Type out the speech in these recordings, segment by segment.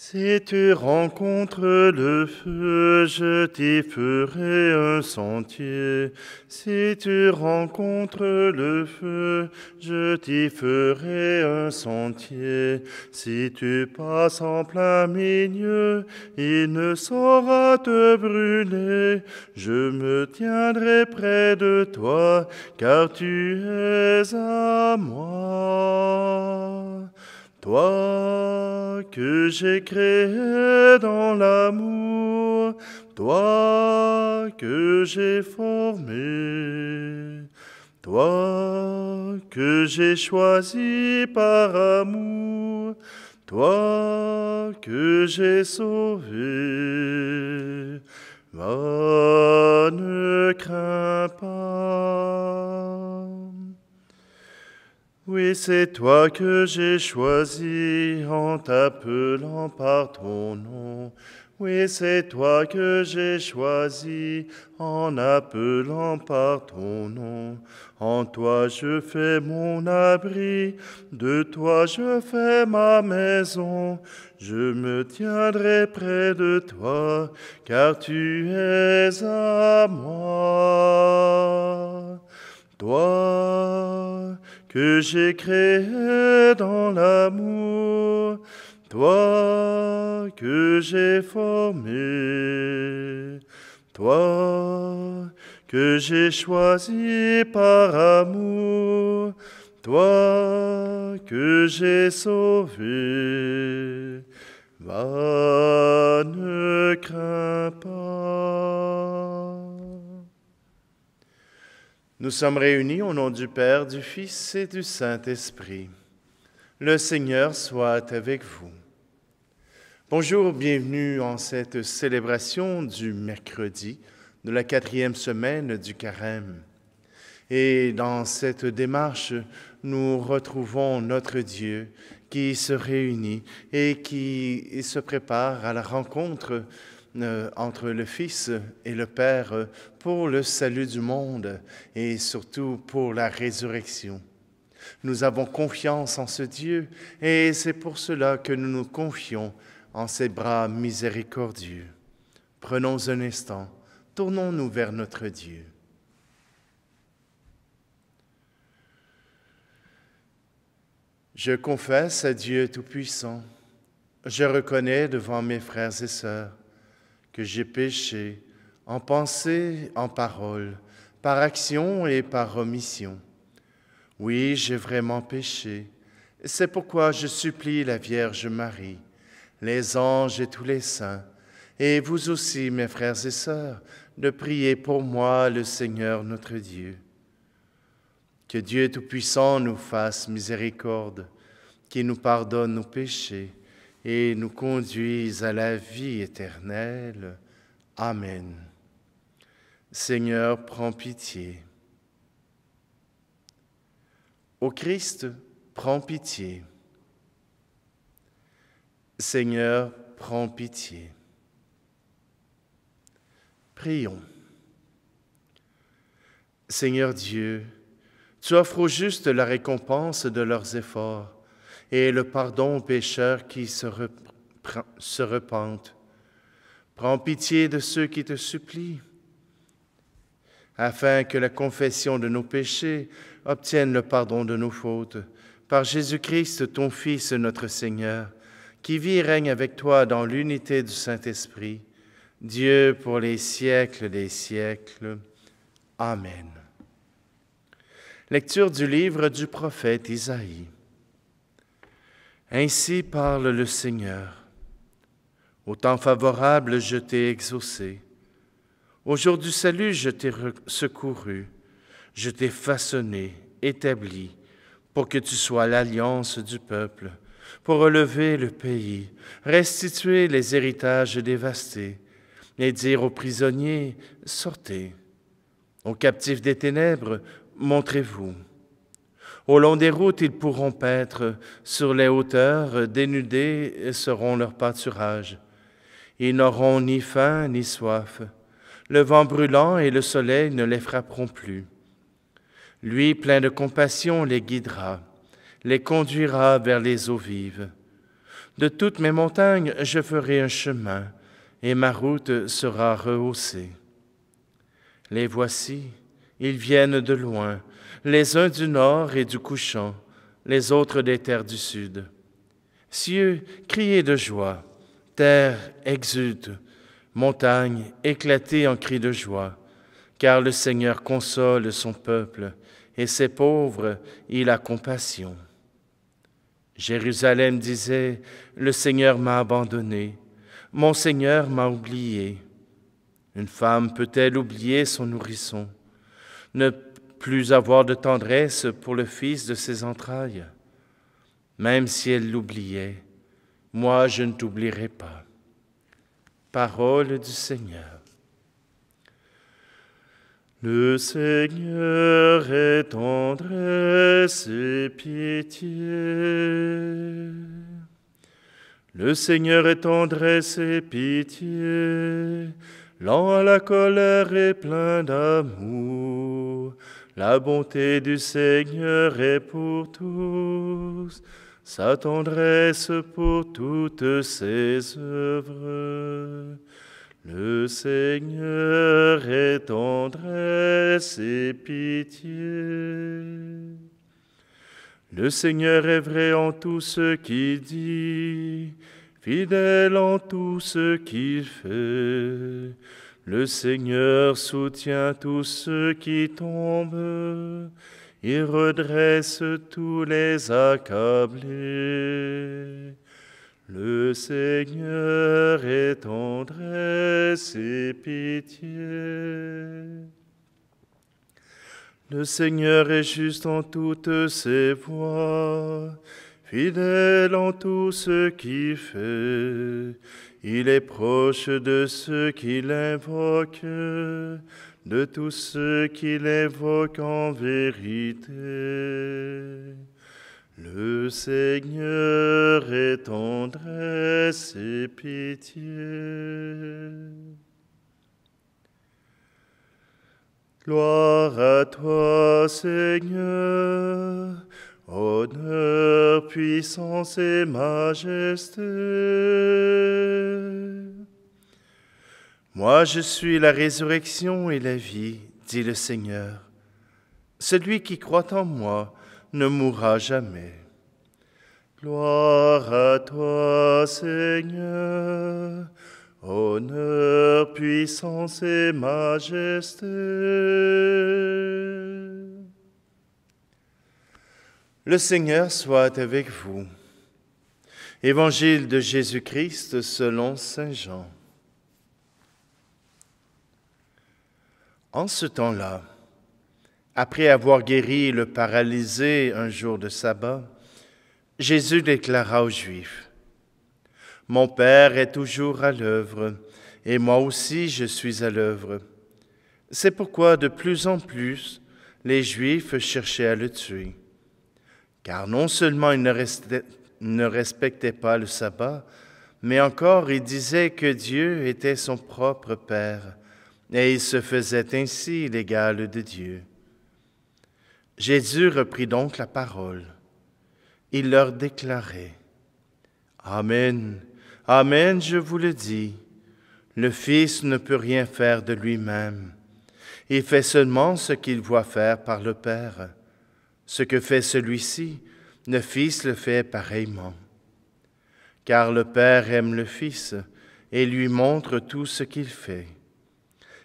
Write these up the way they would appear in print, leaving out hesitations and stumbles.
Si tu rencontres le feu, je t'y ferai un sentier. Si tu rencontres le feu, je t'y ferai un sentier. Si tu passes en plein milieu, il ne saura te brûler. Je me tiendrai près de toi, car tu es à moi. Toi que j'ai créé dans l'amour, toi que j'ai formé, toi que j'ai choisi par amour, toi que j'ai sauvé. Va, ne crains pas. Oui, c'est toi que j'ai choisi en t'appelant par ton nom. Oui, c'est toi que j'ai choisi en appelant par ton nom. En toi je fais mon abri, de toi je fais ma maison. Je me tiendrai près de toi, car tu es à moi. Toi que j'ai créé dans l'amour, toi que j'ai formé, toi que j'ai choisi par amour, toi que j'ai sauvé. Va, ne crains pas. Nous sommes réunis au nom du Père, du Fils et du Saint-Esprit. Le Seigneur soit avec vous. Bonjour, bienvenue en cette célébration du mercredi de la 4e semaine du Carême. Et dans cette démarche, nous retrouvons notre Dieu qui se réunit et qui se prépare à la rencontre entre le Fils et le Père pour le salut du monde et surtout pour la résurrection. Nous avons confiance en ce Dieu et c'est pour cela que nous nous confions en ses bras miséricordieux. Prenons un instant, tournons-nous vers notre Dieu. Je confesse à Dieu Tout-Puissant, je reconnais devant mes frères et sœurs que j'ai péché en pensée, en parole, par action et par omission. Oui, j'ai vraiment péché. C'est pourquoi je supplie la Vierge Marie, les anges et tous les saints, et vous aussi, mes frères et sœurs, de prier pour moi le Seigneur notre Dieu. Que Dieu Tout-Puissant nous fasse miséricorde, qu'il nous pardonne nos péchés et nous conduise à la vie éternelle. Amen. Seigneur, prends pitié. Ô Christ, prends pitié. Seigneur, prends pitié. Prions. Seigneur Dieu, tu offres aux justes la récompense de leurs efforts et le pardon aux pécheurs qui se repentent. Prends pitié de ceux qui te supplient, afin que la confession de nos péchés obtienne le pardon de nos fautes. Par Jésus-Christ, ton Fils, notre Seigneur, qui vit et règne avec toi dans l'unité du Saint-Esprit, Dieu pour les siècles des siècles. Amen. Lecture du livre du prophète Isaïe. Ainsi parle le Seigneur. Au temps favorable, je t'ai exaucé. Au jour du salut, je t'ai secouru. Je t'ai façonné, établi, pour que tu sois l'alliance du peuple, pour relever le pays, restituer les héritages dévastés, et dire aux prisonniers, sortez. Aux captifs des ténèbres, montrez-vous. Au long des routes, ils pourront paître, sur les hauteurs, dénudés seront leurs pâturages. Ils n'auront ni faim ni soif. Le vent brûlant et le soleil ne les frapperont plus. Lui, plein de compassion, les guidera, les conduira vers les eaux vives. De toutes mes montagnes, je ferai un chemin, et ma route sera rehaussée. Les voici, ils viennent de loin, les uns du nord et du couchant, les autres des terres du sud. Cieux, criez de joie, terre, exulte, montagne, éclatez en cris de joie, car le Seigneur console son peuple, et ses pauvres, il a compassion. Jérusalem disait, le Seigneur m'a abandonné, mon Seigneur m'a oublié. Une femme peut-elle oublier son nourrisson, ne plus avoir de tendresse pour le fils de ses entrailles? Même si elle l'oubliait, moi je ne t'oublierai pas. Parole du Seigneur. Le Seigneur est tendresse et pitié. Le Seigneur est tendresse et pitié. Lent à la colère et plein d'amour. La bonté du Seigneur est pour tous. Sa tendresse pour toutes ses œuvres. Le Seigneur est tendresse et pitié. Le Seigneur est vrai en tout ce qu'il dit, fidèle en tout ce qu'il fait. Le Seigneur soutient tous ceux qui tombent, il redresse tous les accablés. Le Seigneur est tendresse et pitié. Le Seigneur est juste en toutes ses voies, fidèle en tout ce qu'il fait. Il est proche de ceux qui l'invoquent, de tous ceux qui l'invoquent en vérité. Le Seigneur est tendresse et pitié. Gloire à toi, Seigneur, honneur, puissance et majesté. Moi, je suis la résurrection et la vie, dit le Seigneur. Celui qui croit en moi ne mourra jamais. Gloire à toi, Seigneur, honneur, puissance et majesté. Le Seigneur soit avec vous. Évangile de Jésus-Christ selon saint Jean. En ce temps-là, après avoir guéri le paralysé un jour de sabbat, Jésus déclara aux Juifs, « Mon Père est toujours à l'œuvre, et moi aussi je suis à l'œuvre. » C'est pourquoi de plus en plus les Juifs cherchaient à le tuer. Car non seulement ils ne respectaient pas le sabbat, mais encore ils disaient que Dieu était son propre Père, et il se faisait ainsi l'égal de Dieu. Jésus reprit donc la parole. Il leur déclarait, « Amen, Amen, je vous le dis, le Fils ne peut rien faire de lui-même. Il fait seulement ce qu'il voit faire par le Père. Ce que fait celui-ci, le Fils le fait pareillement. Car le Père aime le Fils et lui montre tout ce qu'il fait.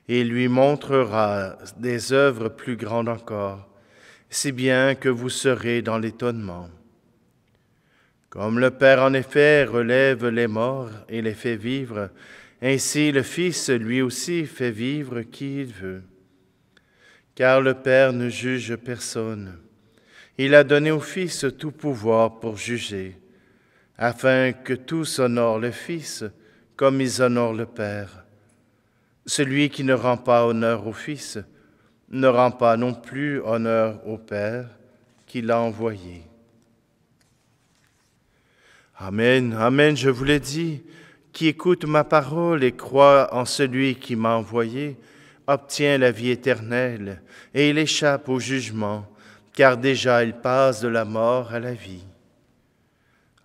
Il lui montrera des œuvres plus grandes encore, si bien que vous serez dans l'étonnement. Comme le Père en effet relève les morts et les fait vivre, ainsi le Fils lui aussi fait vivre qui il veut. Car le Père ne juge personne. Il a donné au Fils tout pouvoir pour juger, afin que tous honorent le Fils comme ils honorent le Père. Celui qui ne rend pas honneur au Fils ne rend pas non plus honneur au Père qui l'a envoyé. Amen, Amen, je vous le dis, qui écoute ma parole et croit en celui qui m'a envoyé, obtient la vie éternelle et il échappe au jugement, car déjà il passe de la mort à la vie.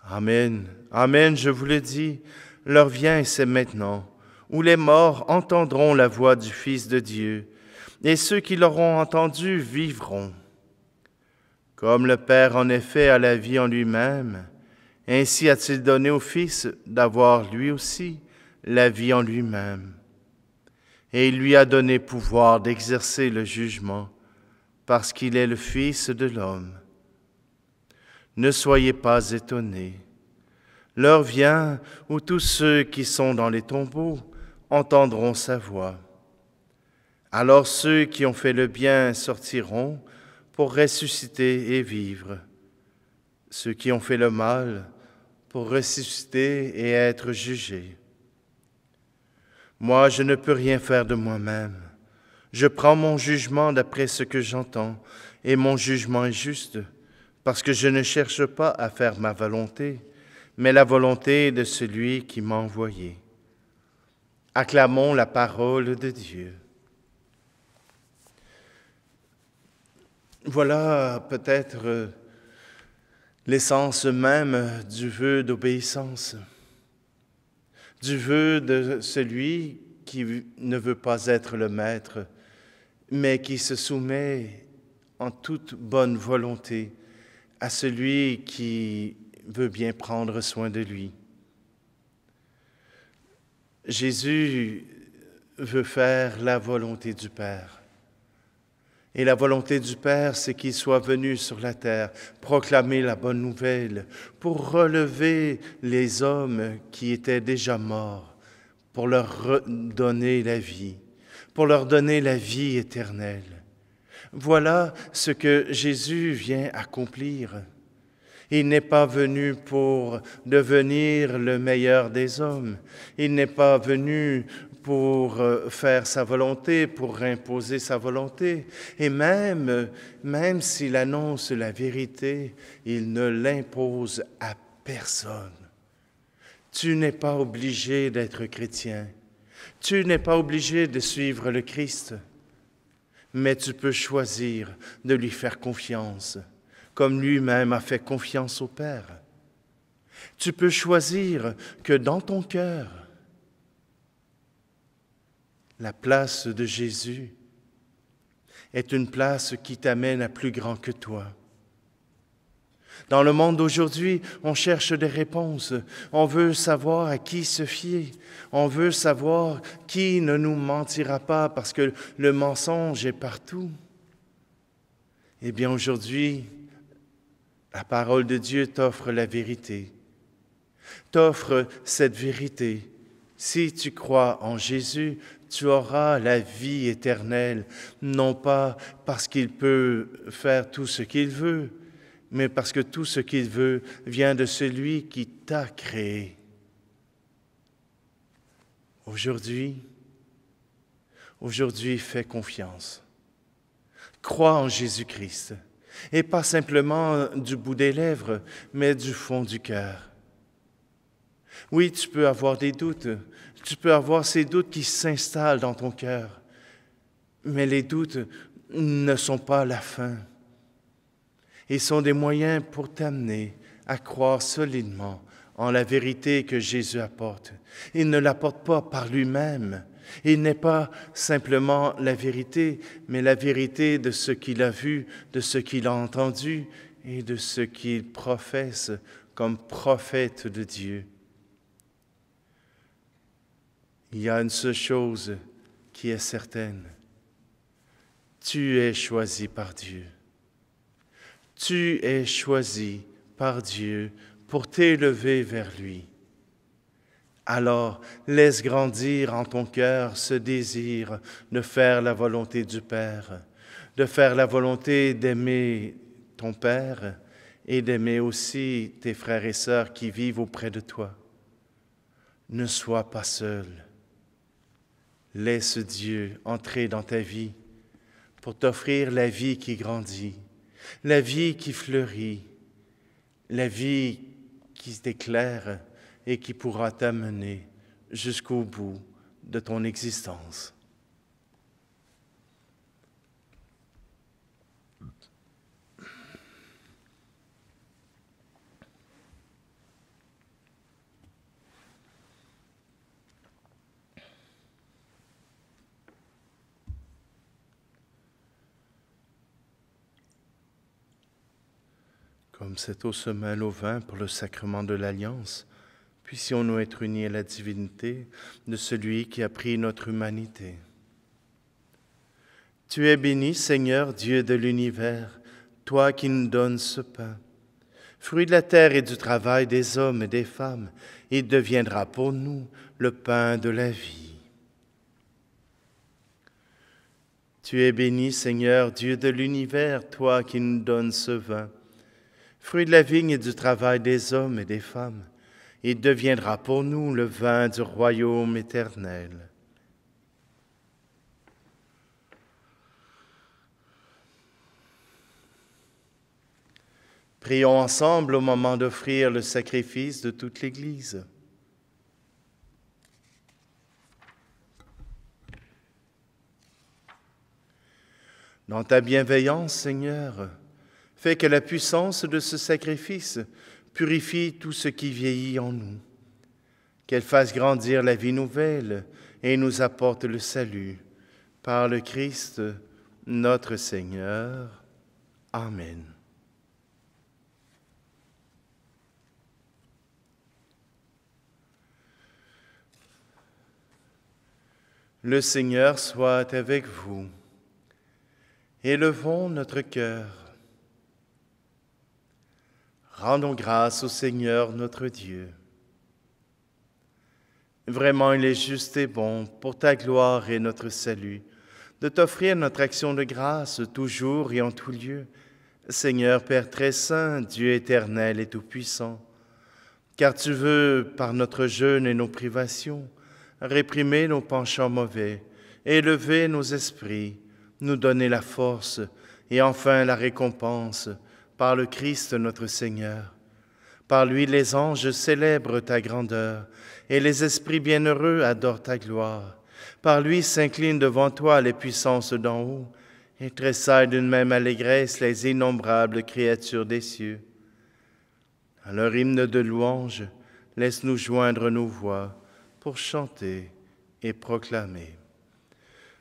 Amen, Amen, je vous le dis, l'heure vient et c'est maintenant, où les morts entendront la voix du Fils de Dieu, et ceux qui l'auront entendu vivront. Comme le Père en effet a la vie en lui-même, ainsi a-t-il donné au Fils d'avoir lui aussi la vie en lui-même. Et il lui a donné pouvoir d'exercer le jugement, parce qu'il est le Fils de l'homme. Ne soyez pas étonnés. L'heure vient où tous ceux qui sont dans les tombeaux entendront sa voix. Alors ceux qui ont fait le bien sortiront pour ressusciter et vivre. Ceux qui ont fait le mal pour ressusciter et être jugés. Moi, je ne peux rien faire de moi-même. Je prends mon jugement d'après ce que j'entends, et mon jugement est juste, parce que je ne cherche pas à faire ma volonté, mais la volonté de celui qui m'a envoyé. Acclamons la parole de Dieu. Voilà peut-être l'essence même du vœu d'obéissance, du vœu de celui qui ne veut pas être le maître, mais qui se soumet en toute bonne volonté à celui qui veut bien prendre soin de lui. Jésus veut faire la volonté du Père. Et la volonté du Père, c'est qu'il soit venu sur la terre, proclamer la bonne nouvelle, pour relever les hommes qui étaient déjà morts, pour leur donner la vie, pour leur donner la vie éternelle. Voilà ce que Jésus vient accomplir. Il n'est pas venu pour devenir le meilleur des hommes. Il n'est pas venu pour faire sa volonté, pour imposer sa volonté. Et même s'il annonce la vérité, il ne l'impose à personne. Tu n'es pas obligé d'être chrétien. Tu n'es pas obligé de suivre le Christ. Mais tu peux choisir de lui faire confiance, comme lui-même a fait confiance au Père. Tu peux choisir que dans ton cœur, la place de Jésus est une place qui t'amène à plus grand que toi. Dans le monde d'aujourd'hui, on cherche des réponses. On veut savoir à qui se fier. On veut savoir qui ne nous mentira pas parce que le mensonge est partout. Eh bien, aujourd'hui, la parole de Dieu t'offre la vérité. T'offre cette vérité. Si tu crois en Jésus, tu auras la vie éternelle, non pas parce qu'il peut faire tout ce qu'il veut, mais parce que tout ce qu'il veut vient de celui qui t'a créé. Aujourd'hui, fais confiance. Crois en Jésus-Christ, et pas simplement du bout des lèvres, mais du fond du cœur. Oui, tu peux avoir des doutes, tu peux avoir ces doutes qui s'installent dans ton cœur, mais les doutes ne sont pas la fin. Ils sont des moyens pour t'amener à croire solidement en la vérité que Jésus apporte. Il ne l'apporte pas par lui-même. Il n'est pas simplement la vérité, mais la vérité de ce qu'il a vu, de ce qu'il a entendu et de ce qu'il professe comme prophète de Dieu. Il y a une seule chose qui est certaine. Tu es choisi par Dieu. Tu es choisi par Dieu pour t'élever vers lui. Alors, laisse grandir en ton cœur ce désir de faire la volonté du Père, de faire la volonté d'aimer ton Père et d'aimer aussi tes frères et sœurs qui vivent auprès de toi. Ne sois pas seul. Laisse Dieu entrer dans ta vie pour t'offrir la vie qui grandit, la vie qui fleurit, la vie qui t'éclaire et qui pourra t'amener jusqu'au bout de ton existence. Comme cette eau se mêle au vin pour le sacrement de l'Alliance, puissions-nous être unis à la divinité de celui qui a pris notre humanité. Tu es béni, Seigneur, Dieu de l'univers, toi qui nous donnes ce pain. Fruit de la terre et du travail des hommes et des femmes, il deviendra pour nous le pain de la vie. Tu es béni, Seigneur, Dieu de l'univers, toi qui nous donnes ce vin. Fruit de la vigne et du travail des hommes et des femmes, il deviendra pour nous le vin du royaume éternel. Prions ensemble au moment d'offrir le sacrifice de toute l'Église. Dans ta bienveillance, Seigneur, fais que la puissance de ce sacrifice purifie tout ce qui vieillit en nous, qu'elle fasse grandir la vie nouvelle et nous apporte le salut. Par le Christ, notre Seigneur. Amen. Le Seigneur soit avec vous. Élevons notre cœur. Rendons grâce au Seigneur notre Dieu. Vraiment, il est juste et bon, pour ta gloire et notre salut, de t'offrir notre action de grâce toujours et en tout lieu, Seigneur Père très saint, Dieu éternel et tout-puissant, car tu veux, par notre jeûne et nos privations, réprimer nos penchants mauvais, élever nos esprits, nous donner la force et enfin la récompense par le Christ notre Seigneur. Par lui les anges célèbrent ta grandeur et les esprits bienheureux adorent ta gloire. Par lui s'inclinent devant toi les puissances d'en haut et tressaillent d'une même allégresse les innombrables créatures des cieux. À leur hymne de louange, laisse-nous joindre nos voix pour chanter et proclamer.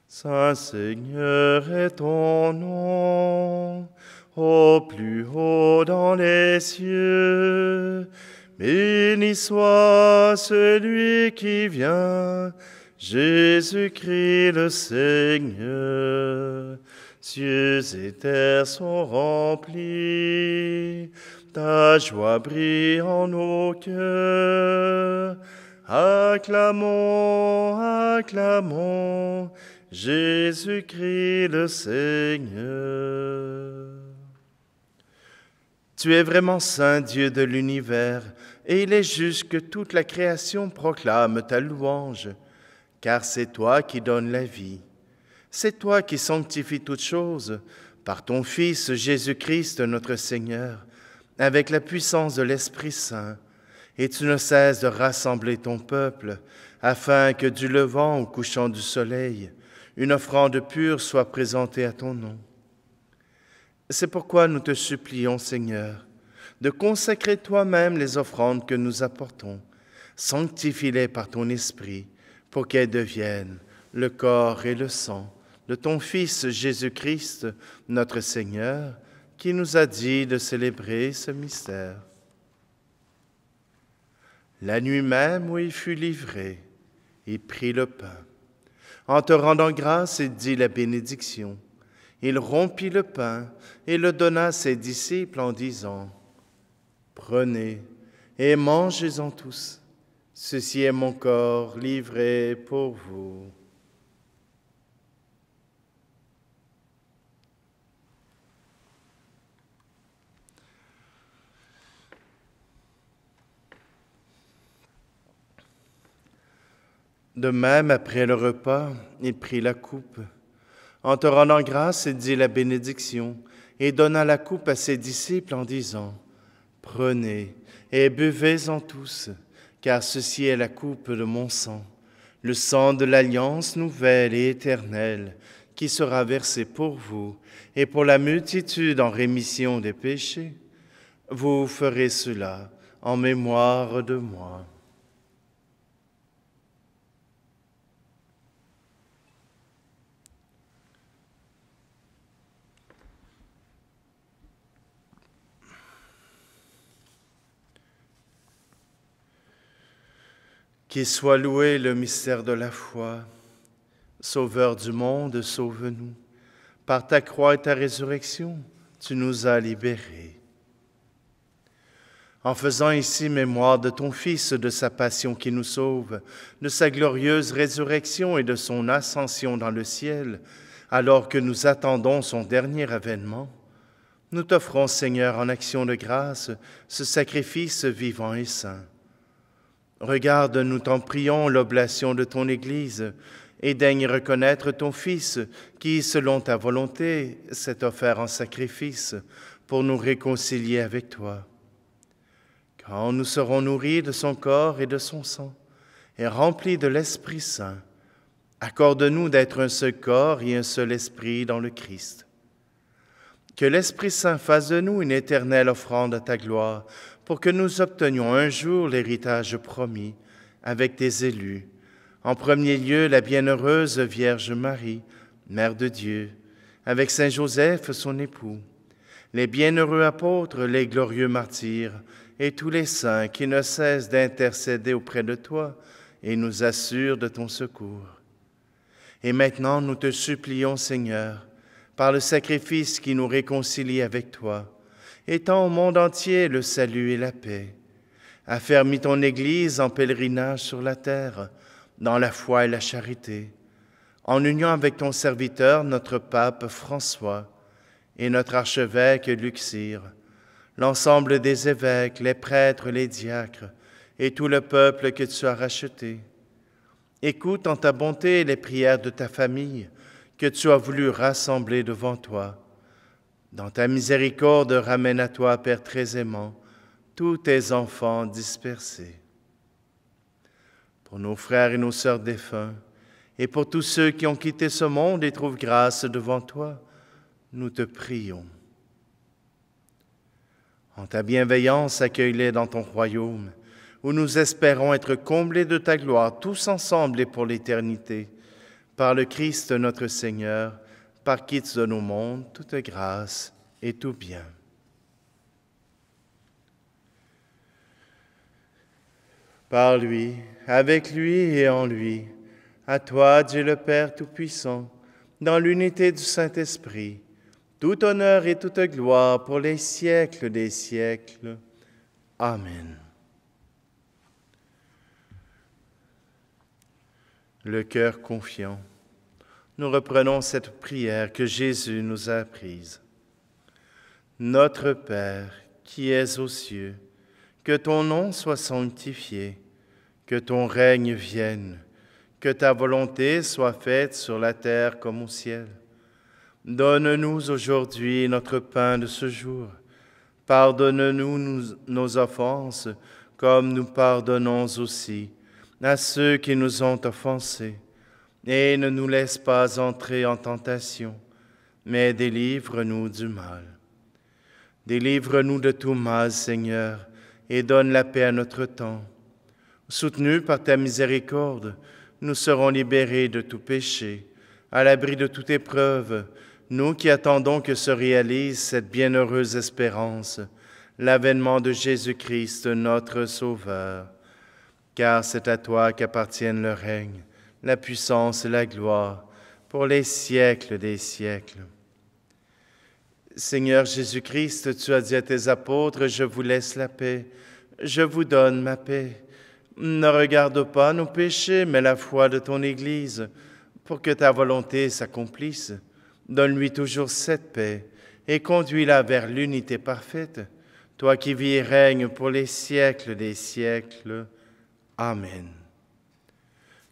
Saint Seigneur est ton nom, au plus haut dans les cieux. Béni soit celui qui vient, Jésus-Christ le Seigneur. Cieux et terre sont remplis, ta joie brille en nos cœurs. Acclamons, acclamons, Jésus-Christ le Seigneur. Tu es vraiment saint, Dieu de l'univers, et il est juste que toute la création proclame ta louange, car c'est toi qui donnes la vie. C'est toi qui sanctifies toutes choses par ton Fils Jésus-Christ notre Seigneur, avec la puissance de l'Esprit Saint, et tu ne cesses de rassembler ton peuple, afin que du levant au couchant du soleil, une offrande pure soit présentée à ton nom. C'est pourquoi nous te supplions, Seigneur, de consacrer toi-même les offrandes que nous apportons. Sanctifie-les par ton Esprit, pour qu'elles deviennent le corps et le sang de ton Fils Jésus-Christ, notre Seigneur, qui nous a dit de célébrer ce mystère. La nuit même où il fut livré, il prit le pain. En te rendant grâce, il dit la bénédiction. Il rompit le pain et le donna à ses disciples en disant : « Prenez et mangez-en tous. Ceci est mon corps livré pour vous. » De même, après le repas, il prit la coupe. En te rendant grâce, il dit la bénédiction et donna la coupe à ses disciples en disant : « Prenez et buvez-en tous, car ceci est la coupe de mon sang, le sang de l'alliance nouvelle et éternelle, qui sera versé pour vous et pour la multitude en rémission des péchés. Vous ferez cela en mémoire de moi. » Qu'il soit loué le mystère de la foi. Sauveur du monde, sauve-nous. Par ta croix et ta résurrection, tu nous as libérés. En faisant ici mémoire de ton Fils, de sa passion qui nous sauve, de sa glorieuse résurrection et de son ascension dans le ciel, alors que nous attendons son dernier avènement, nous t'offrons, Seigneur, en action de grâce, ce sacrifice vivant et saint. Regarde, nous t'en prions, l'oblation de ton Église, et daigne reconnaître ton Fils, qui, selon ta volonté, s'est offert en sacrifice pour nous réconcilier avec toi. Quand nous serons nourris de son corps et de son sang, et remplis de l'Esprit Saint, accorde-nous d'être un seul corps et un seul esprit dans le Christ. Que l'Esprit Saint fasse de nous une éternelle offrande à ta gloire, pour que nous obtenions un jour l'héritage promis avec tes élus. En premier lieu, la bienheureuse Vierge Marie, Mère de Dieu, avec Saint Joseph, son époux, les bienheureux apôtres, les glorieux martyrs, et tous les saints qui ne cessent d'intercéder auprès de toi et nous assurent de ton secours. Et maintenant, nous te supplions, Seigneur, par le sacrifice qui nous réconcilie avec toi, étends au monde entier le salut et la paix. Affermis ton Église en pèlerinage sur la terre, dans la foi et la charité, en union avec ton serviteur, notre pape François, et notre archevêque Luxire, l'ensemble des évêques, les prêtres, les diacres, et tout le peuple que tu as racheté. Écoute en ta bonté les prières de ta famille, que tu as voulu rassembler devant toi. Dans ta miséricorde, ramène à toi, Père très aimant, tous tes enfants dispersés. Pour nos frères et nos sœurs défunts, et pour tous ceux qui ont quitté ce monde et trouvent grâce devant toi, nous te prions. En ta bienveillance, accueille-les dans ton royaume, où nous espérons être comblés de ta gloire, tous ensemble et pour l'éternité, par le Christ notre Seigneur, par qui tu donnes au monde toute grâce et tout bien. Par lui, avec lui et en lui, à toi, Dieu le Père Tout-Puissant, dans l'unité du Saint-Esprit, tout honneur et toute gloire pour les siècles des siècles. Amen. Le cœur confiant, nous reprenons cette prière que Jésus nous a apprise. Notre Père, qui es aux cieux, que ton nom soit sanctifié, que ton règne vienne, que ta volonté soit faite sur la terre comme au ciel. Donne-nous aujourd'hui notre pain de ce jour. Pardonne-nous nos offenses, comme nous pardonnons aussi à ceux qui nous ont offensés. Et ne nous laisse pas entrer en tentation, mais délivre-nous du mal. Délivre-nous de tout mal, Seigneur, et donne la paix à notre temps. Soutenus par ta miséricorde, nous serons libérés de tout péché, à l'abri de toute épreuve, nous qui attendons que se réalise cette bienheureuse espérance, l'avènement de Jésus-Christ, notre Sauveur. Car c'est à toi qu'appartiennent le règne, la puissance et la gloire, pour les siècles des siècles. Seigneur Jésus-Christ, tu as dit à tes apôtres, « Je vous laisse la paix, je vous donne ma paix. Ne regarde pas nos péchés, mais la foi de ton Église, pour que ta volonté s'accomplisse. Donne-lui toujours cette paix et conduis-la vers l'unité parfaite, toi qui vis et règnes pour les siècles des siècles. Amen.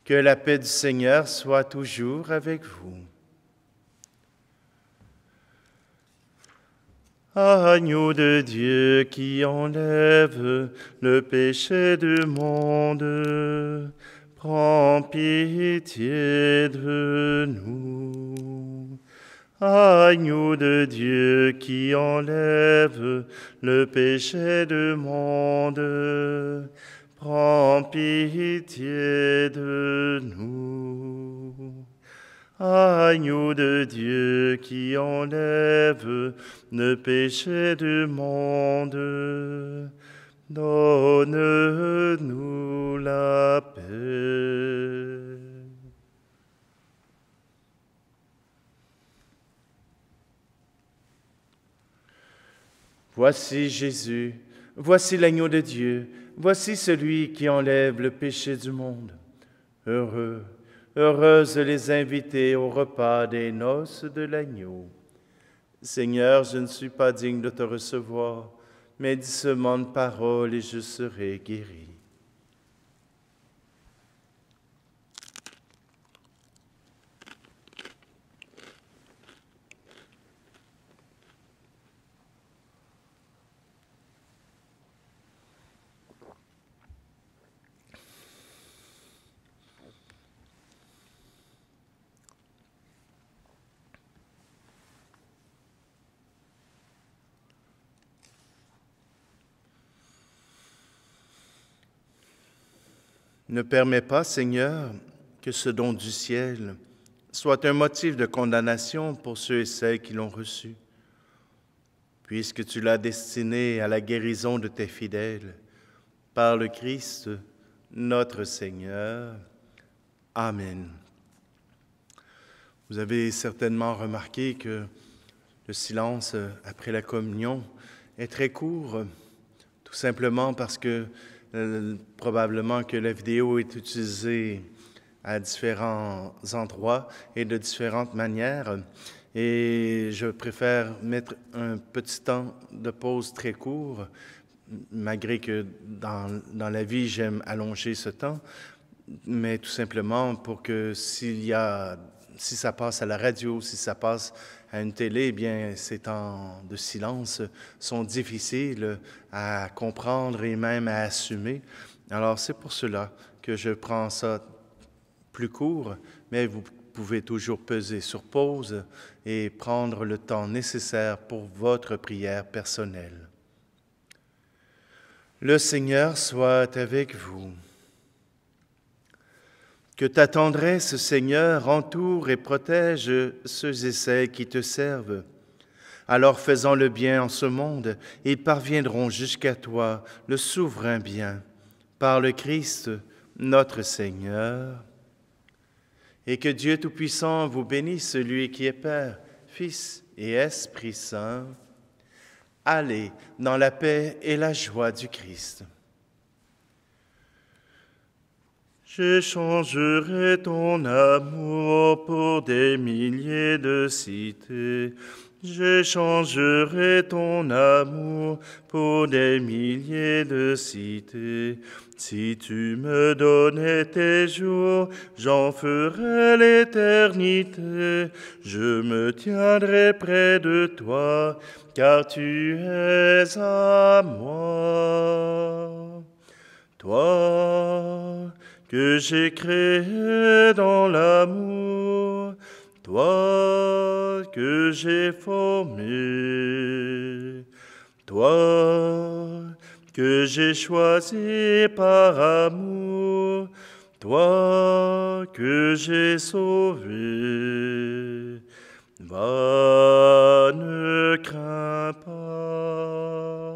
Que la paix du Seigneur soit toujours avec vous. Agneau de Dieu qui enlève le péché du monde, prends pitié de nous. Agneau de Dieu qui enlève le péché du monde, prends pitié de nous. Agneau de Dieu qui enlève le péché du monde, donne-nous la paix. Voici Jésus, voici l'agneau de Dieu, voici celui qui enlève le péché du monde. Heureux, heureuses les invités au repas des noces de l'agneau. Seigneur, je ne suis pas digne de te recevoir, mais dis seulement une parole et je serai guéri. Ne permets pas, Seigneur, que ce don du ciel soit un motif de condamnation pour ceux et celles qui l'ont reçu. Puisque tu l'as destiné à la guérison de tes fidèles, par le Christ, notre Seigneur. Amen. Vous avez certainement remarqué que le silence après la communion est très court, tout simplement parce que probablement que la vidéo est utilisée à différents endroits et de différentes manières. Et je préfère mettre un petit temps de pause très court, malgré que dans la vie, j'aime allonger ce temps, mais tout simplement pour que si ça passe à la radio, si ça passe à une télé, eh bien, ces temps de silence sont difficiles à comprendre et même à assumer. Alors, c'est pour cela que je prends ça plus court, mais vous pouvez toujours peser sur pause et prendre le temps nécessaire pour votre prière personnelle. Le Seigneur soit avec vous. Que ta tendresse, Seigneur, entoure et protège ceux et celles qui te servent. Alors, faisant le bien en ce monde, ils parviendront jusqu'à toi, le souverain bien, par le Christ, notre Seigneur. Et que Dieu Tout-Puissant vous bénisse, celui qui est Père, Fils et Esprit Saint. Allez dans la paix et la joie du Christ. J'échangerai ton amour pour des milliers de cités. J'échangerai ton amour pour des milliers de cités. Si tu me donnais tes jours, j'en ferai l'éternité. Je me tiendrai près de toi, car tu es à moi. Toi que j'ai créé dans l'amour, toi que j'ai formé, toi que j'ai choisi par amour, toi que j'ai sauvé. Va, ne crains pas.